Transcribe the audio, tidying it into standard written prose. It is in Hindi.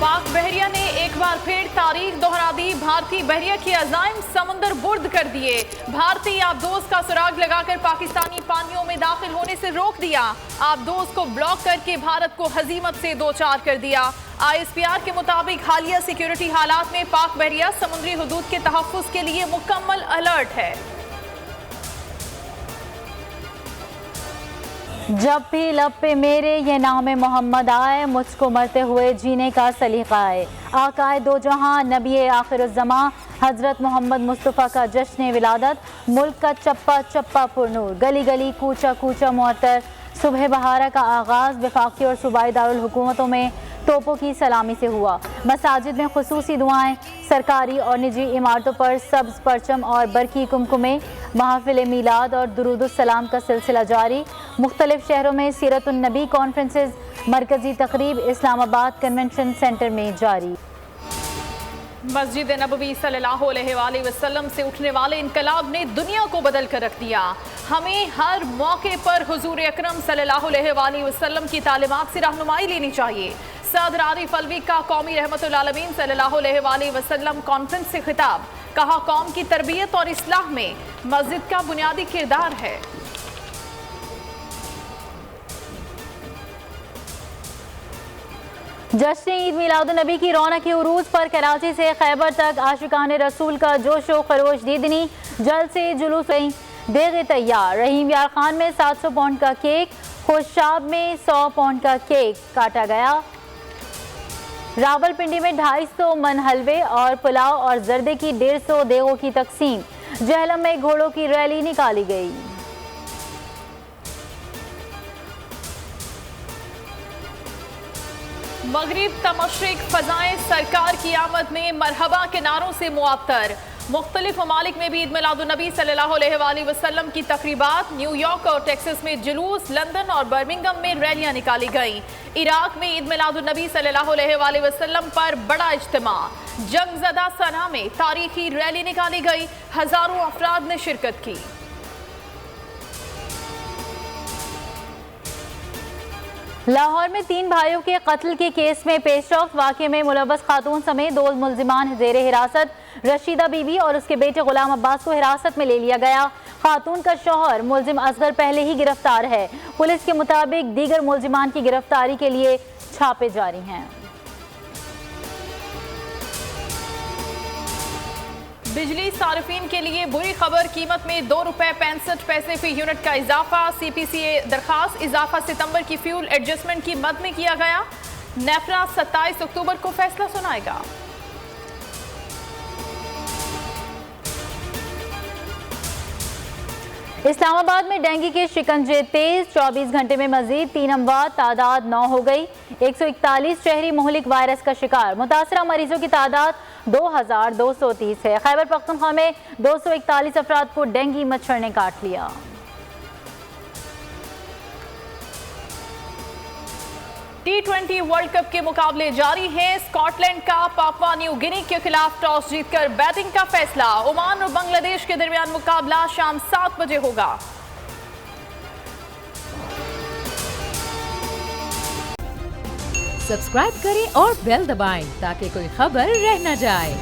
पाक बहरिया ने एक बार फिर तारीख दोहरा दी। भारतीय बहरिया की अज़ाइम समुंदर बुर्द कर दिए। भारतीय आबदोज का सुराग लगाकर पाकिस्तानी पानियों में दाखिल होने से रोक दिया। आबदोज को ब्लॉक करके भारत को हजीमत से दो चार कर दिया। ISPR के मुताबिक हालिया सिक्योरिटी हालात में पाक बहरिया समुद्री हुदूद के तहफ़्फ़ुज़ के लिए मुकम्मल अलर्ट है। जब भी लब पे मेरे ये नाम मोहम्मद आए, मुझको मरते हुए जीने का सलीका आए। आकाए दो जहां नबी आखिरुज़्ज़मा हज़रत मोहम्मद मुस्तफ़ा का जश्न विलादत, मुल्क का चप्पा चप्पा पुरनूर, गली गली कूचा कूचा मुअत्तर। सुबह बहारा का आगाज़ वफाकी और सूबाई दारुल हुकूमतों में तोपों की सलामी से हुआ। मसाजिद में खुसूसी दुआएं, सरकारी और निजी इमारतों पर सब्ज़ परचम और बरकी कुमकुमे। महफिल मीलाद और दुरूदुस सलाम का सिलसिला जारी। मुख्तलिफ शहरों में सीरतुन नबी कॉन्फ्रेंसेस, मरकजी तकरीब इस्लामाबाद कन्वेंशन सेंटर में जारी। मस्जिद नबवी सल्लल्लाहु अलैहि वसल्लम से उठने वाले इनकलाब ने दुनिया को बदल कर रख दिया। हमें हर मौके पर हुजूर अकरम सल्लल्लाहु अलैहि वसल्लम की तालीमात से रहनुमाई लेनी चाहिए। सदर आरिफ अलवी का कौमी रहमतुल आलमीन सल्लल्लाहु अलैहि वसल्लम कॉन्फ्रेंस से खिताब। कहा, कौम की तरबियत और इस्लाह में मस्जिद का बुनियादी किरदार है। जश्न ईद मिलादुन्नबी की रौनक के उरूज पर कराची से खैबर तक आशिकान रसूल का जोश व खरोश दीदनी। जल्द से जुलूस देगे तैयार। रहीम यार खान में 700 पाउंड का केक, खुशाब में 100 पाउंड का केक काटा गया। रावलपिंडी में 250 मन हलवे और पुलाव और जर्दे की 150 देगों की तकसीम। जहलम में घोड़ों की रैली निकाली गई। मगरिब तमशरिक फजाएं सरकार की आमद में मरहबा के नारों से मुअत्तर। मुख्तलिफ ममालिक में भी ईद मिलादुन्नबी सल्लल्लाहु अलैहि वसल्लम की तकरीबात। न्यूयॉर्क और टेक्सास में जुलूस, लंदन और बर्मिंघम में रैलियां निकाली गईं। इराक में ईद मिलादुन्नबी सल्लल्लाहु अलैहि वसल्लम पर बड़ा इज्तिमा। जंगज़दा सना में तारीखी रैली निकाली गई। हजारों अफराद ने शिरकत की। लाहौर में 3 भाइयों के कत्ल के केस में पेशरफ्त। वाक़े में मुलव्वस खातून समेत 2 मुल्जिमान ज़ेर हिरासत। रशीदा बीबी और उसके बेटे गुलाम अब्बास को हिरासत में ले लिया गया। खातून का शौहर मुल्जिम असगर पहले ही गिरफ्तार है। पुलिस के मुताबिक दीगर मुल्जिमान की गिरफ्तारी के लिए छापे जारी हैं। बिजली सार्फिन के लिए बुरी खबर, कीमत में ₹2.65 फी यूनिट का इजाफा। CPCA दरखास्त, इजाफा सितंबर की फ्यूल एडजस्टमेंट की मद में किया गया। नेफरा 27 अक्टूबर को फैसला सुनाएगा। इस्लामाबाद में डेंगू के शिकंजे तेज। 24 घंटे में मजीद 3 अमवात, तादाद 9 हो गई। 141 शहरी मुहलिक वायरस का शिकार। मुतासरा मरीजों की तादाद 2230 है। खैबर पख्तूनख्वा में 241 अफराद को डेंगू मच्छर ने काट लिया। T20 वर्ल्ड कप के मुकाबले जारी हैं। स्कॉटलैंड का पापुआ न्यू गिनी के खिलाफ टॉस जीतकर बैटिंग का फैसला। ओमान और बांग्लादेश के दरमियान मुकाबला शाम 7 बजे होगा। सब्सक्राइब करें और बेल दबाएं ताकि कोई खबर रह न जाए।